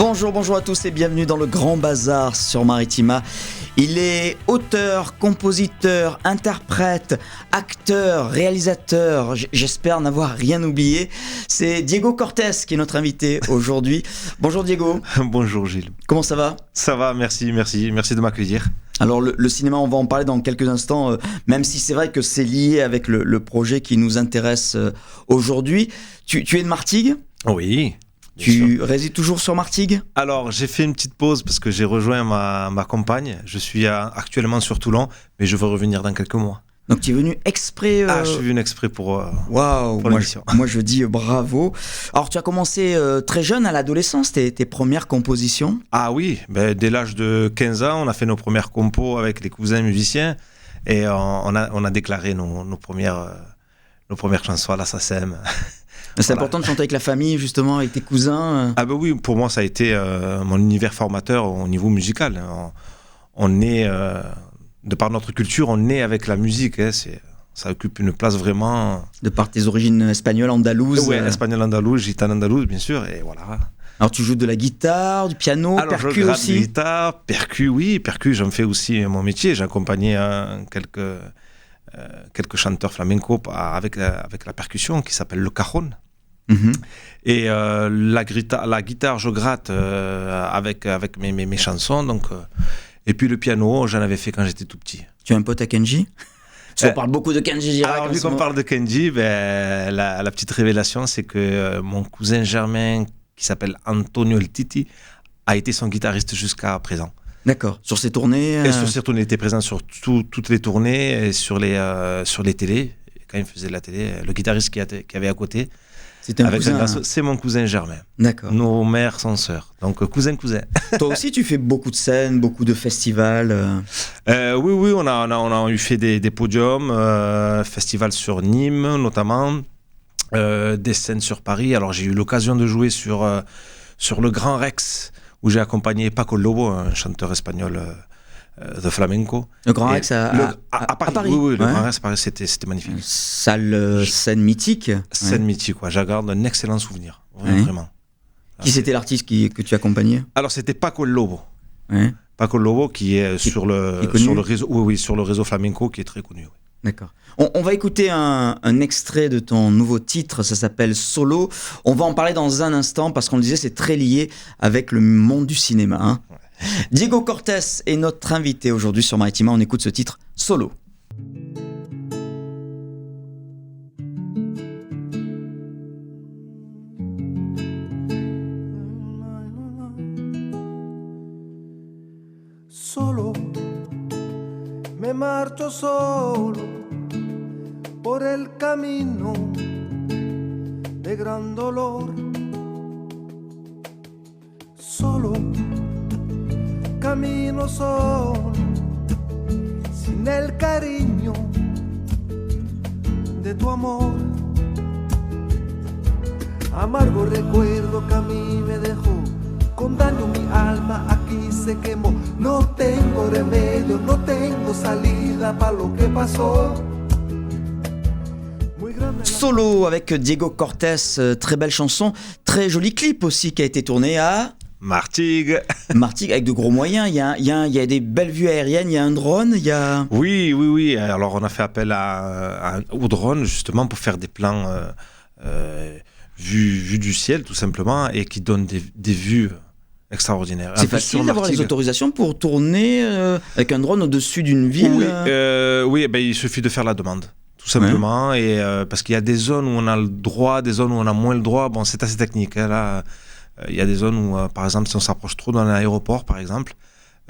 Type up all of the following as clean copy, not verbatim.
Bonjour à tous et bienvenue dans le Grand Bazar sur Maritima. Il est auteur, compositeur, interprète, acteur, réalisateur, j'espère n'avoir rien oublié. C'est Diego Cortés qui est notre invité aujourd'hui. Bonjour Diego. Bonjour Gilles. Comment ça va ? Ça va, merci de m'accueillir. Alors le cinéma, on va en parler dans quelques instants, même si c'est vrai que c'est lié avec le projet qui nous intéresse aujourd'hui. Tu es de Martigues ? Oui. Tu résides toujours sur Martigues ? Alors, j'ai fait une petite pause parce que j'ai rejoint ma compagne. Je suis actuellement sur Toulon, mais je veux revenir dans quelques mois. Donc, tu es venu exprès je suis venu exprès pour l'émission. Moi, je dis bravo. Alors, tu as commencé très jeune, à l'adolescence, tes premières compositions ? Ah oui, dès l'âge de 15 ans, on a fait nos premières compos avec les cousins musiciens et on a déclaré nos premières chansons à la SACEM. C'est important de chanter avec la famille, justement, avec tes cousins. Ah oui, pour moi, ça a été mon univers formateur au niveau musical. On est, de par notre culture, on est avec la musique. Ça occupe une place vraiment... De par tes origines espagnoles, andalouses. Oui, espagnol, andalouse, gitane andalouse, bien sûr, et voilà. Alors, tu joues de la guitare, du piano, percu aussi ? Je gratte guitare, percu, j'en fais aussi mon métier. J'ai accompagné quelques chanteurs flamenco avec la percussion qui s'appelle le cajon. Mm-hmm. Et la guitare, je gratte avec mes chansons. Donc, et puis le piano, j'en avais fait quand j'étais tout petit. Tu as un pote à Kenji ? On parle beaucoup de Kenji Girac. Alors, vu qu'on parle de Kenji, la petite révélation, c'est que mon cousin germain, qui s'appelle Antonio El Titi, a été son guitariste jusqu'à présent. D'accord. Sur ses tournées Et sur ses tournées, il était présent sur toutes les tournées et sur les télés. Quand il faisait la télé, le guitariste qui avait à côté, c'était un cousin. C'est mon cousin germain. D'accord. Nos mères sont sœurs. Donc cousin. Toi aussi, tu fais beaucoup de scènes, beaucoup de festivals. Oui, on a eu fait des podiums, festivals sur Nîmes notamment, des scènes sur Paris. Alors j'ai eu l'occasion de jouer sur le Grand Rex, où j'ai accompagné Paco Lobo, un chanteur espagnol de flamenco. Le Grand Rex à Paris. Oui, le Grand Rex à Paris, c'était magnifique. Scène mythique. Scène mythique, j'en garde un excellent souvenir, vraiment. Qui c'était l'artiste que tu accompagnais ? Alors c'était Paco Lobo. Ouais. Paco Lobo qui est sur le réseau flamenco, qui est très connu. Oui. D'accord. On va écouter un extrait de ton nouveau titre, ça s'appelle Solo. On va en parler dans un instant parce qu'on le disait, c'est très lié avec le monde du cinéma. Hein. Ouais. Diego Cortés est notre invité aujourd'hui sur Maritima. On écoute ce titre, Solo. Solo, me marcho solo por el camino de gran dolor. Solo, camino solo, sin el cariño de tu amor. Amargo recuerdo que a mí me dejó, con daño mi alma aquí se quemó. No tengo remedio, no tengo salida para lo que pasó. Solo avec Diego Cortés, très belle chanson, très joli clip aussi qui a été tourné à Martigues. Martigues avec de gros moyens, il y a des belles vues aériennes, il y a un drone, il y a... Oui, alors on a fait appel au drone justement pour faire des plans vus du ciel tout simplement et qui donnent des vues extraordinaires. C'est facile d'avoir les autorisations pour tourner avec un drone au-dessus d'une ville ? Oui, il suffit de faire la demande. Tout simplement, et parce qu'il y a des zones où on a le droit, des zones où on a moins le droit. Bon, c'est assez technique. Hein, là, il y a des zones où, par exemple, si on s'approche trop d'un aéroport, par exemple,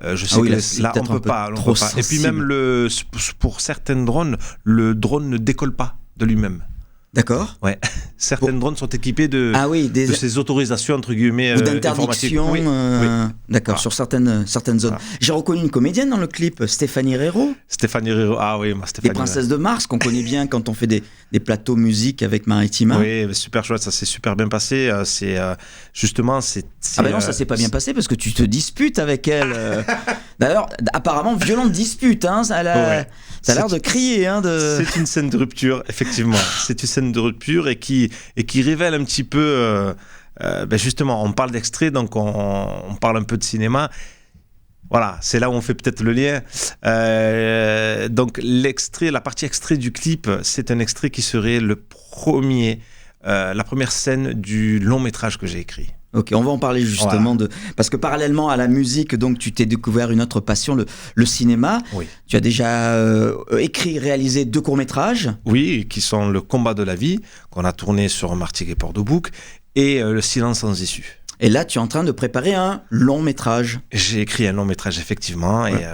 je sais que là, on peut pas. Et puis même, pour certains drones, le drone ne décolle pas de lui-même. D'accord. Ouais. Certaines drones sont équipées de ces autorisations entre guillemets ou d'interdiction. Oui. D'accord. Sur certaines zones. J'ai reconnu une comédienne dans le clip, Stéphanie Herrero. Ah oui, Stéphanie. Les Princesses de Mars qu'on connaît bien quand on fait des plateaux musique avec Maritima. Oui, super chouette, ça s'est super bien passé. Justement, c'est. Ah non, ça s'est pas bien passé parce que tu te disputes avec elle. D'ailleurs, apparemment violente dispute. Hein, ça a l'air de crier. Hein, C'est une scène de rupture, effectivement. C'est une scène de rupture et qui révèle un petit peu Justement, on parle d'extrait, donc on parle un peu de cinéma. Voilà, c'est là où on fait peut-être le lien. Donc la partie extrait du clip, c'est un extrait qui serait la première scène du long métrage que j'ai écrit. Ok, on va en parler justement parce que parallèlement à la musique, donc tu t'es découvert une autre passion, le cinéma. Oui. Tu as déjà écrit, réalisé 2 courts-métrages. Oui, qui sont Le combat de la vie, qu'on a tourné sur Martigues et Port-de-Bouc, et Le silence sans issue. Et là, tu es en train de préparer un long-métrage. J'ai écrit un long-métrage, effectivement, et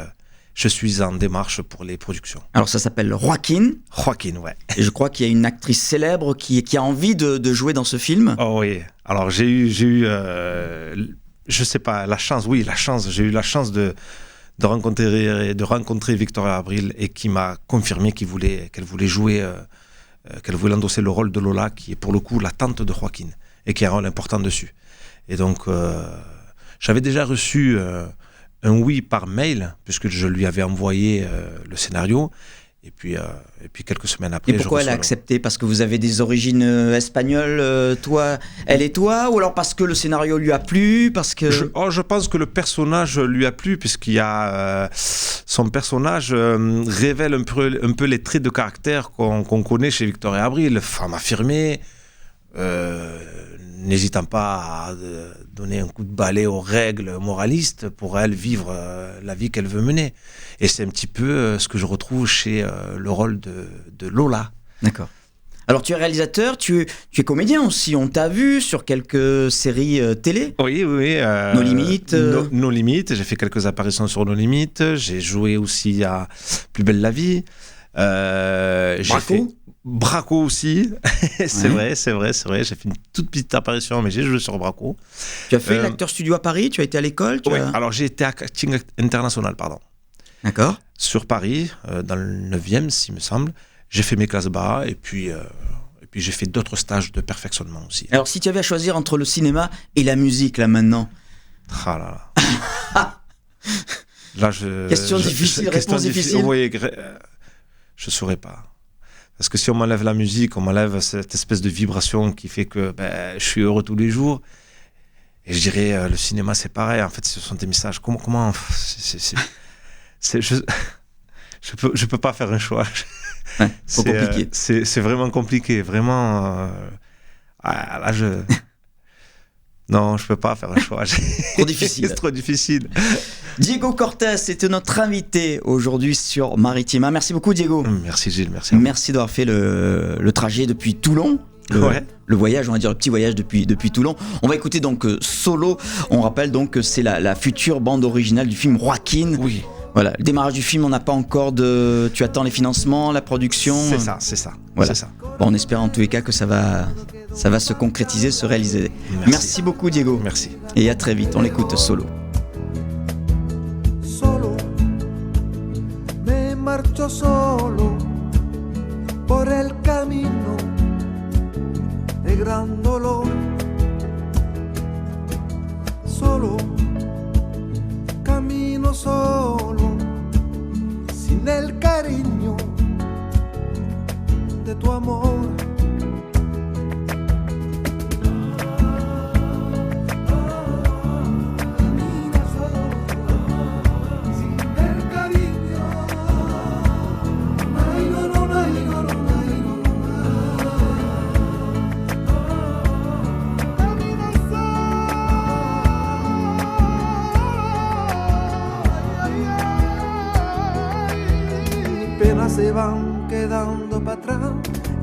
je suis en démarche pour les productions. Alors ça s'appelle Joaquin. Joaquin, ouais. Et je crois qu'il y a une actrice célèbre qui a envie de jouer dans ce film. Oh oui. Alors j'ai eu je sais pas, j'ai eu la chance de rencontrer Victoria Abril, et qui m'a confirmé qu'elle voulait jouer, qu'elle voulait endosser le rôle de Lola, qui est pour le coup la tante de Joaquin, et qui a un rôle important dessus. Et donc j'avais déjà reçu un oui par mail, puisque je lui avais envoyé le scénario. Et puis quelques semaines après... Et pourquoi elle a accepté ? Parce que vous avez des origines espagnoles, elle et toi ? Ou alors parce que le scénario lui a plu ? Parce que... Je pense que le personnage lui a plu, puisqu'il y a... son personnage révèle un peu les traits de caractère qu'on connaît chez Victoria Abril. Femme affirmée, n'hésitant pas à donner un coup de balai aux règles moralistes pour elle vivre la vie qu'elle veut mener. Et c'est un petit peu ce que je retrouve chez le rôle de Lola. D'accord. Alors tu es réalisateur, tu es comédien aussi, on t'a vu sur quelques séries télé. Oui. No Limites. No Limites, j'ai fait quelques apparitions sur No Limites, j'ai joué aussi à Plus belle la vie. Braco aussi, c'est vrai, j'ai fait une toute petite apparition, mais j'ai joué sur Braco. Tu as fait l'acteur studio à Paris, tu as été à l'école Alors j'ai été à Casting International, D'accord. Sur Paris, dans le 9e, s'il me semble. J'ai fait mes classes bas, et puis j'ai fait d'autres stages de perfectionnement aussi. Alors si tu avais à choisir entre le cinéma et la musique, là maintenant. Ah là là. Question difficile, réponse difficile. Oui, je ne saurais pas. Parce que si on m'enlève la musique, on m'enlève cette espèce de vibration qui fait que je suis heureux tous les jours. Et je dirais, le cinéma, c'est pareil. En fait, ce sont des messages. Comment je peux pas faire un choix. Ouais, c'est compliqué. C'est vraiment compliqué. Vraiment. Non, je peux pas faire un choix. Trop difficile. C'est trop difficile. Diego Cortés était notre invité aujourd'hui sur Maritima. Merci beaucoup, Diego. Merci, Gilles. Merci d'avoir fait le trajet depuis Toulon. Le voyage, on va dire le petit voyage depuis Toulon. On va écouter donc Solo. On rappelle donc que c'est la future bande originale du film Joaquin. Oui. Voilà, le démarrage du film, on n'a pas encore tu attends les financements, la production. C'est ça. Voilà. C'est ça. Bon, on espère en tous les cas que ça va se concrétiser, se réaliser. Merci beaucoup, Diego. Merci. Et à très vite. On l'écoute Solo. Solo, me marcho solo por el camino de gran dolor. Solo, camino solo, sin el cariño de tu amor. Se van quedando para atrás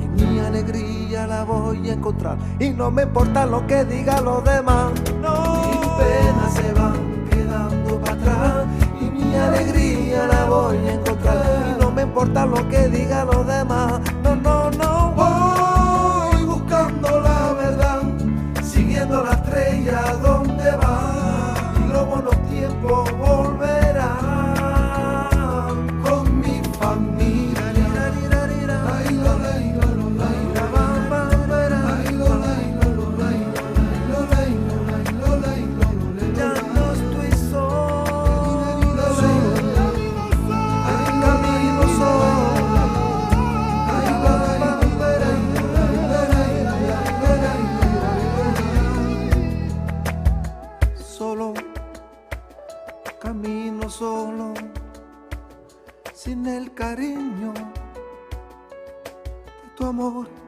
y mi alegría la voy a encontrar y no me importa lo que digan los demás. No. Mis penas se van quedando para atrás y mi alegría la voy a encontrar y no me importa lo que digan los demás. No, voy buscando la verdad, siguiendo la estrella donde va y los buenos tiempos volverán. Camino solo. cariño, de tu amor.